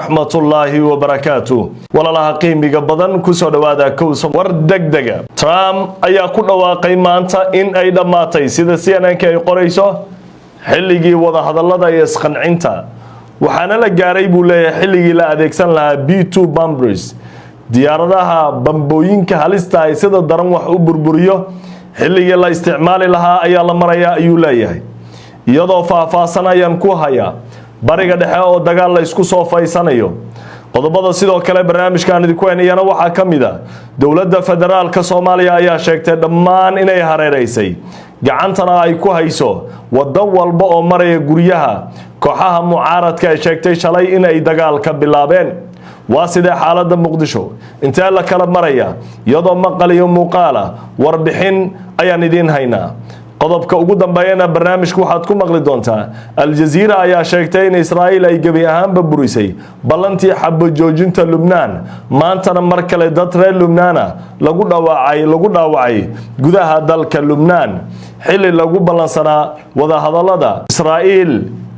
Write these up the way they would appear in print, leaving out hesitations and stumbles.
ورحمة الله وبركاته ولا لها قيمة بدن كسر هذا كوسم وردقدقة ترامب أيا كل واقع ما أنت إن أي دماتي سيدا سيانا كي قريسه حلقي وضع هذا الله يسخن عنتا وحنا لجاري بولا حلقي لا أديكسن لها B2 بامبرز ديارها بامبوين كهالستا سيدا درن وحو بربريو حلقي لا استعمال لها أيا لمريا أيولايه iyadoo faahfaahsanayaan ku haya bariga dhexe oo dagaal la isku soo faysanayo qodobada sidoo kale barnaamijkan idinku heynayana waxa kamida dawladda federaalka Soomaaliya ayaa sheegtay dhammaan inay hareereysay gacantana ay ku hayso wada walba oo maraya guryaha kooxaha mucaaradka ay sheegtay shalay inay dagaal ka bilaabeen waa sidee xaaladda Muqdisho inta la kala maraya iyadoo maqal iyo muuqaal warbixin ayaan idin haynaa qodobka ugu dambeeyana barnaamijku waxaad ku maqli doontaa Al-Jazeera ayaa sheegtay in Israa'iil ay gabi ahaanba burisay ballantii xabad joojinta Lubnaan maantana mar kale dad reer Lubnaan lagu dhaawacay gudaha dalka Lubnaan xilli lagu ballansanaa wada hadallada Israa'iil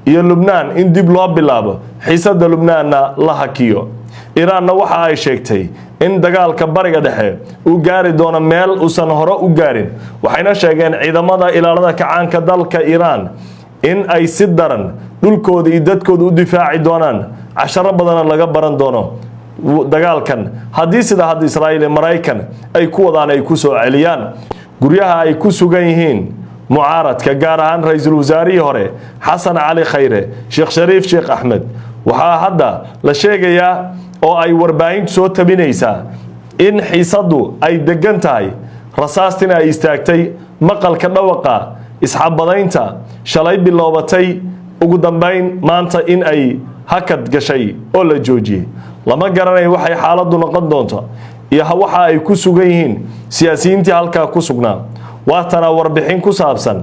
iyo Lubnaan in dib loo bilaabo xiisadda Lubnaanna la hakiyo Iran waxa ay sheegtay in dagaalka bariga dhexe uu gaari doono meel uusan hore u gaarin waxayna sheegeen ciidamada ilaalada kacaanka dalka Iran in ay si daran dhulkooda iyo dadkooda u difaaci doonaan casharo badan laga baran doono dagaalkan hadii sida Israa'iil iyo Mareykan ay ku wadaan ay ku soo celiyaan guryaha ay ku sugan yihiin mucaaradka gaar ahaan ra'iisul wasaarihii hore Xasan Cali Khayre Sheekh Shariif Sheekh Ahmed waxa hadda la sheegayaa oo ay warbaahintu soo tabinaysaa in xiisadu ay degan tahay rasaastina ay istaagtay maqalka dhawaqa isxabadaynta shalay bilowbatay ugu dambeyn maanta in ay hakad gashay oo la joojiyay lama garanayo waxay xaaladdu noqon doonto iyo waxa ay ku sugan yihiin siyaasiyiintii halka ku sugnaa waa tana warbixin ku saabsan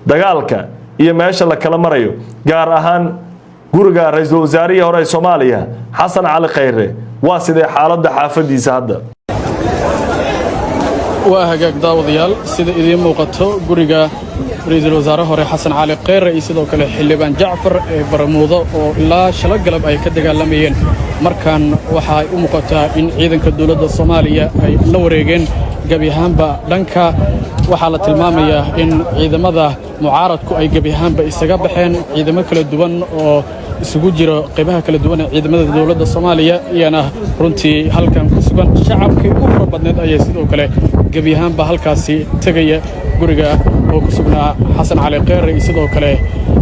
dagaalka iyo meesha la kala marayo gaar ahaan guriga ra'iisul wasaarihii hore Soomaaliya Xasan Cali Khayre waa sidee xaaladda xaafadiisa hadda waa hagaag daawadayaal sida idin muuqato guriga ra'iisul wasaaraha hore Xasan Cali Khayre iyo sidoo kale xildhibaan Jacfar ee Baramuudo oo ilaa shalay galab ay ka dagaalamayeen markan waxa ay u muuqataa in ciidanka dawladda Soomaaliya ay la wareegeen gabi ahaanba dhanka waxa la tilmaamayaa in ciidamada mucaaradku ay gabi ahaanba isaga baxeen ciidamo kala duwan oo isugu jira qaybaha kala duwan ee ciidamada dawladda Soomaaliya iyana runtii halkan ku sugan shacabkii ugu farbadneed ayaa sidoo kale gabi ahaanba halkaasi tagaya guriga oo ku sugnaa Xasan Cali Khayre iyo sidoo kale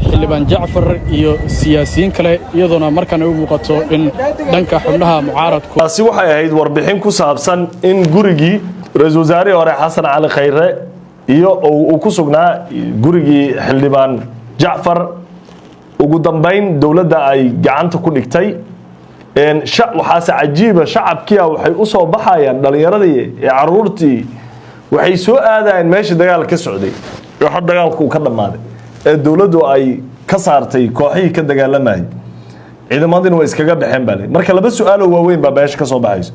xildhibaan Jacfar iyo siyaasiyiin kale iyadoona markan ay u muuqato in dhanka xubnaha mucaaradku taasi waxay ahayd warbixin ku saabsan in gurigii ra'iisul wasaarihii hore Xasan Cali Khayre iyo uu ku sugnaa gurigii xildhibaan Jacfar ugu dambeyn dawladda ay gacanta ku dhigtay waxaase cajiiba shacabkii waxay u soo baxayaan dhalinyaradii ee caruurtii waxay soo aadayeen meesha dagaal ka socday waxa dagaalku ka dhamaaday ee dawladdu ay ka saartay kooxihii ka dagaalamayay ciidamadina way iskaga baxeen baa marka laba su'aal oo waaweyn baa meesha ka soo baxayso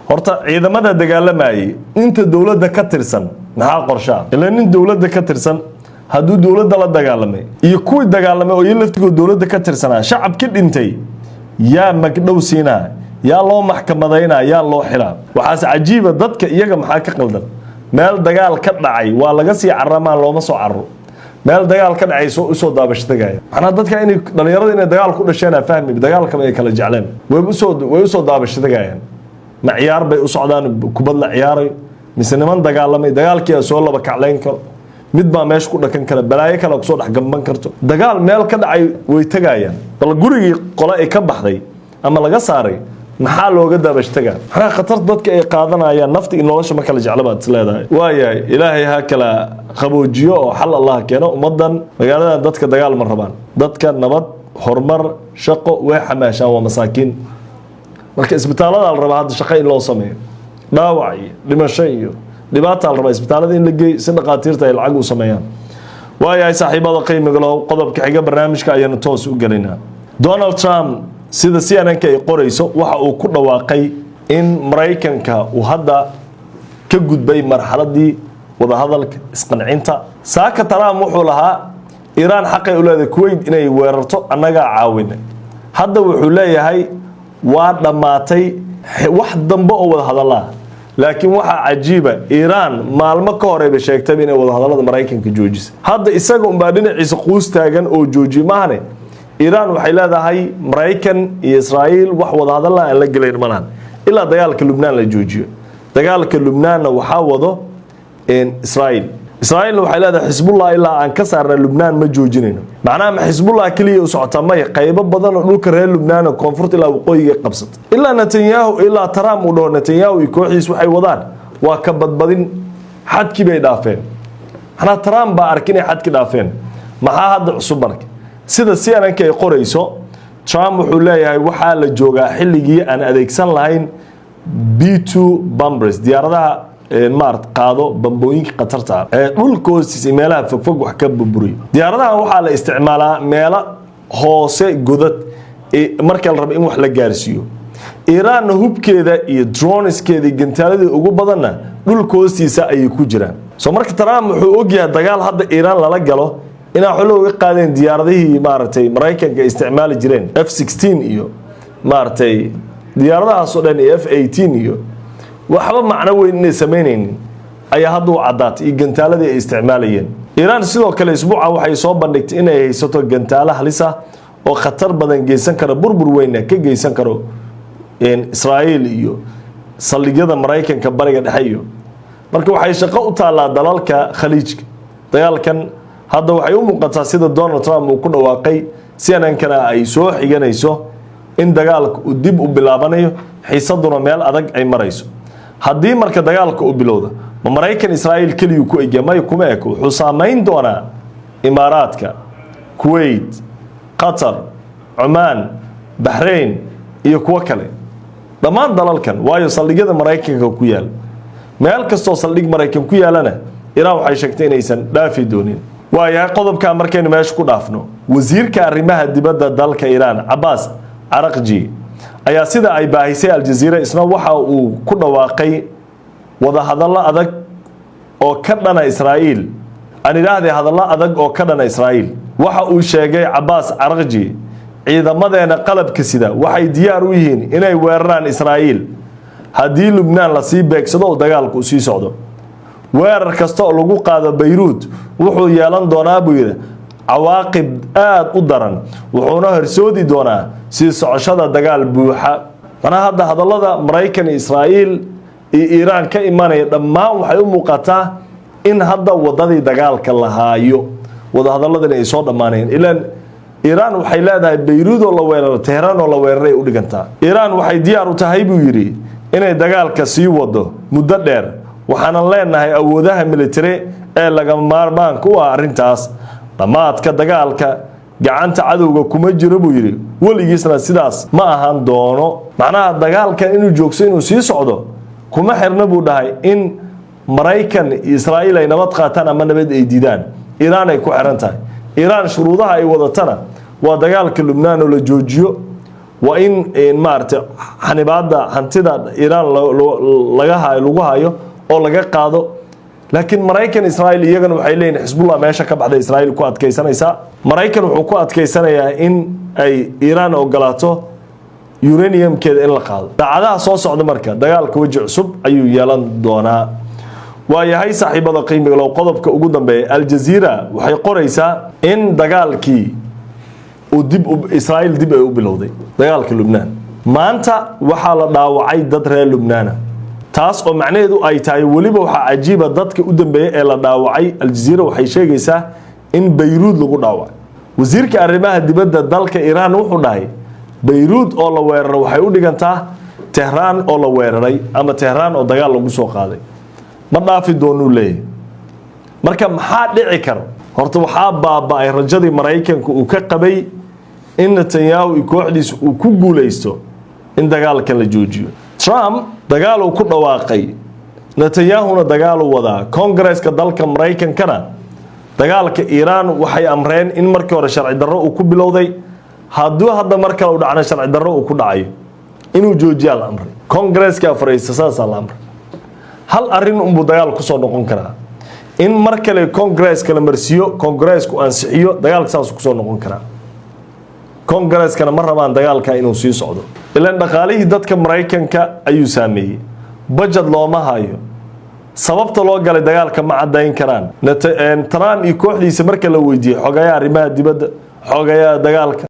horta ciidamada dagaalamayay inta dawladda ka tirsan maxaa qorshaa ilaa nin dawladda ka tirsan hadduu dawladda la dagaalamay iyo kuwii dagaalamay oo laftigooda dawladda ka tirsanaa shacabkii dhintay yaa magdhow siinaa yaa loo maxkamadaynaa yaa loo xilaa waxaas cajiiba dadka iyaga maxaa ka qaldan meel dagaal ka dhacay waa laga sii caramaan looma soo carro meel dagaal ka dhacay soo usoo daabashtagaya macnaa dadka inay dhalinyarada inay dagaal ku dhasheen fahmi dagaalka ay kala jecleen way usoo daabashtagayaan ma ciyaar bay u socdaan kubad la ciyaaray mise niman dagaalamay dagaalkii soo laba kacleyn karo mid baa meesha ku dhakan kara balaayo kale ku soo dhax gamban karto dagaal meel ka dhacay way tagayaan bal gurigii qolo ay ka baxday ama laga saaray maxaa looga daabashtagaa maxaa khatar dadka ay qaadanayaan nafti in nolosha ma kala jeclabaad isleedahay waayahay ilaahay ha kala qaboojiyo oo xal Allah keeno ummadan magaalada dadka dagaal ma rabaan dadka nabad horumar shaqo way xamaashaan waa masaakiin marka isbitaalada la rabaa hadda shaqo in loo sameeyo dhaawac iyo dhimasho iyo dhibaato la rabaa isbitaalada in la geeyo si dhaqaatiirta ay lacag u sameeyaan waayahay saaxiibada qiimiga leh qodobka xiga barnaamijka ayaan toos u galaynaa Donald Trump sida CNN ay qorayso waxa uu ku dhawaaqay in Mareykanka uu hadda ka gudbay marxaladii wada hadalka isqancinta saaka Trump wuxuu lahaa Iran xaqay u leedahay Kuwait inay weerarto annaga caawin hadda wuxuu leeyahay waa dhamaatay wax dambe oo wada hadalaa laakiin waxa cajiiba Iran maalmo ka hor ay sheegtay inay wada hadalada Mareykanka joojisay hadda isaga umba dhinaciisa quus taagan oo jooji maahane Iran waxay leedahay Mareykan iyo Israa'iil wax wada hadal aan la galeyn malan ilaa dagaalka Lubnaan la joojiyo dagaalka Lubnaan waxa wado Israa'iil waxay leedahay Xisbullah ilaa aan ka saarna Lubnaan ma joojinayno macnaha Xisbullah kaliya u socota ma qaybo badan oo dhulka reer Lubnaan oo koonfurta ilaa waqooyiga qabsatay ilaa Netanyahu ilaa Trump uu dhaho Netanyahu iyo kooxiis waxay wadaan waa ka badbadin xadkii bay dhaafeen ana Trump baa arkinay xadkii dhaafeen maxaa hadda cusub markay sida CNN ay qorayso Trump wuxuu leeyahay waxa la joogaa xilligii aan adeegsan lahayn B2 bombers diyaaradaha maart qaado bambooyinka qatarta dhulkoosiisa meelaha fogfog wax ka burburiyo diyaaradaha waxa la isticmaalaa meelo hoose godad marka la rabo in wax la gaarsiiyo Iran hubkeeda iyo droneskeeda gantaalada ugu badanna dhulkoosiisa ay ku jiraan soo marka Trump wuxuu ogyahay dagaal hadda Iran lala galo inaa xulo uga qaadeen diyaaradihii maartay Mareykanka isticmaali jireen F16 iyo maartay diyaaradahaas oo dhan F18 iyo waxba macna weyn inay sameynaynin ayaa hadda u cadaatay gantaalada ay isticmaalayeen Iran sidoo kale isbuuca waxay soo bandhigtay inay haysato gantaalo halis ah oo khatar badan geysan kara burbur weyn ka geysan karo Israa'iil iyo saldhigyada Mareykanka bariga dhexe iyo marka waxay shaqo u taalaa dalalka Khaliijka dagaalkan hadda waxay u muuqataa sida Donald Trump uu ku dhawaaqay CNN-kana ay soo xiganayso in dagaalku uu dib u bilaabanayo xiisaduna meel adag ay marayso haddii marka dagaalku uu bilowdo ma Mareykan Israa'iil kaliya ku eegmay kuma eko wuxuu saameyn doonaa Imaaraadka Kuwait Qatar Oman Bahrain iyo kuwa kale dhammaan dalalkan waayo saldhigyada Mareykanka ku yaal meel kasto saldhig Mareykan ku yaalana Iran waxay sheegtay inaysan dhaafi doonin waayahay qodobka markaynu meesha ku dhaafno wasiirka arrimaha dibadda dalka Iran Abbas Araqji ayaa sida ay baahisay Al Jazeera isna waxa uu ku dhawaaqay wada hadallo adag oo ka dhana Israa'iil aan ilaahay hadallo adag oo ka dhana Israa'iil waxa uu sheegay Abbas Araqji ciidamadeena qalabka sida waxay diyaar u yihiin inay weeraraan Israa'iil haddii Lubnaan la sii beegsado oo dagaalku u sii socdo weerar kasta oo lagu qaado Beirut wuxuu yeelan doonaa buu yiri cawaaqib aad u daran wuxuuna horsoodi doonaa si socoshada dagaal buuxa ana hadda hadallada Mareykan iyo Israa'iil iyo Iran ka imanaya dhammaan waxay u muuqataa in hadda wadadii dagaalka la haayo wada hadalladan ay soo dhamaaneen ilaan Iran waxay leedahay Beirut oo la weeraro Tehran oo la weeraray u dhigantaa Iran waxay diyaar u tahay buu yiri inay dagaalka sii wado muddo dheer waxaan leenahay awoodaha military ee laga maarmaan ku ah arintaas dhamaadka dagaalka gacanta cadowga kuma jiro buu yiri waligiisna sidaas ma ahaan doono macnaha dagaalkan inuu joogso inuu sii socdo kuma xirna buu dhahay in Mareykan iyo Israa'iil ay nabad qaataan ama nabad ay diidaan Iran ay ku xiran tahay Iran shuruudaha ay wadatana waa dagaalka Lubnaan oo la joojiyo waa in maartay xanibaada hantida Iran lagu hayo oo laga qaado laakiin Mareykan Israa'iil iyagana waxay leeyihiin Xisbullah meesha ka baxday Israa'iil ku adkeysanaysa Mareykan wuxuu ku adkeysanayaa in ay Iran ogolaato uranium-keeda in la qaado dacadaha soo socda marka dagaalka waji cusub ayuu yeelan doonaa waayahay saaxiibada qiimiga loo qodobka ugu dambeeyay Al Jazeera waxay qoraysaa in dagaalkii uu Israa'iil dib ay u bilowday dagaalka Lubnaan maanta waxa la dhaawacay dad reer Lubnaan taas oo macnaheedu ay tahay waliba waxa cajiiba dadka u dambeeyay ee la dhaawacay Al Jazeera waxay sheegaysaa in Beirut lagu dhaawacay wasiirka arrimaha dibadda dalka Iran wuxuu dhahay Beirut oo la weeraray waxay u dhigantaa Tehran oo la weeraray ama Tehran oo dagaal lagu soo qaaday ma dhaafi doonu leeyahay marka maxaa dhici karo horta waxa baaba'ay rajadii Mareykanka uu ka qabay in Netanyahu iyo kooxdiisu uu ku guuleysto in dagaalka la joojiyo Trump dagaal uu ku dhawaaqay Netanyahu dagaal uu wadaa Congress-ka dalka Mareykankana dagaalka Iran waxay amreen in markii hore sharci darro uu ku bilowday hadduu hadda marka uu dhacna sharci darro uu ku dhacayo inuu joojiyo la amray Congress-ka Faransiiska la amray hal arin uu dagaal ku soo noqon karaa in mar kale Congress kala marsiyo Congress-ku ansixiyo dagaalka saas ku soo noqon karaa kongareskana ma rabaan dagaalka inuu sii socdo ilaan dhaqaalihii dadka Mareykanka ayuu saameeyay budget looma hayo sababta loo galay dagaalka ma cadayn karaan Trump iyo kooxdiisa marka la weydiiyay xogayaa arrimaha dibadda xogayaa dagaalka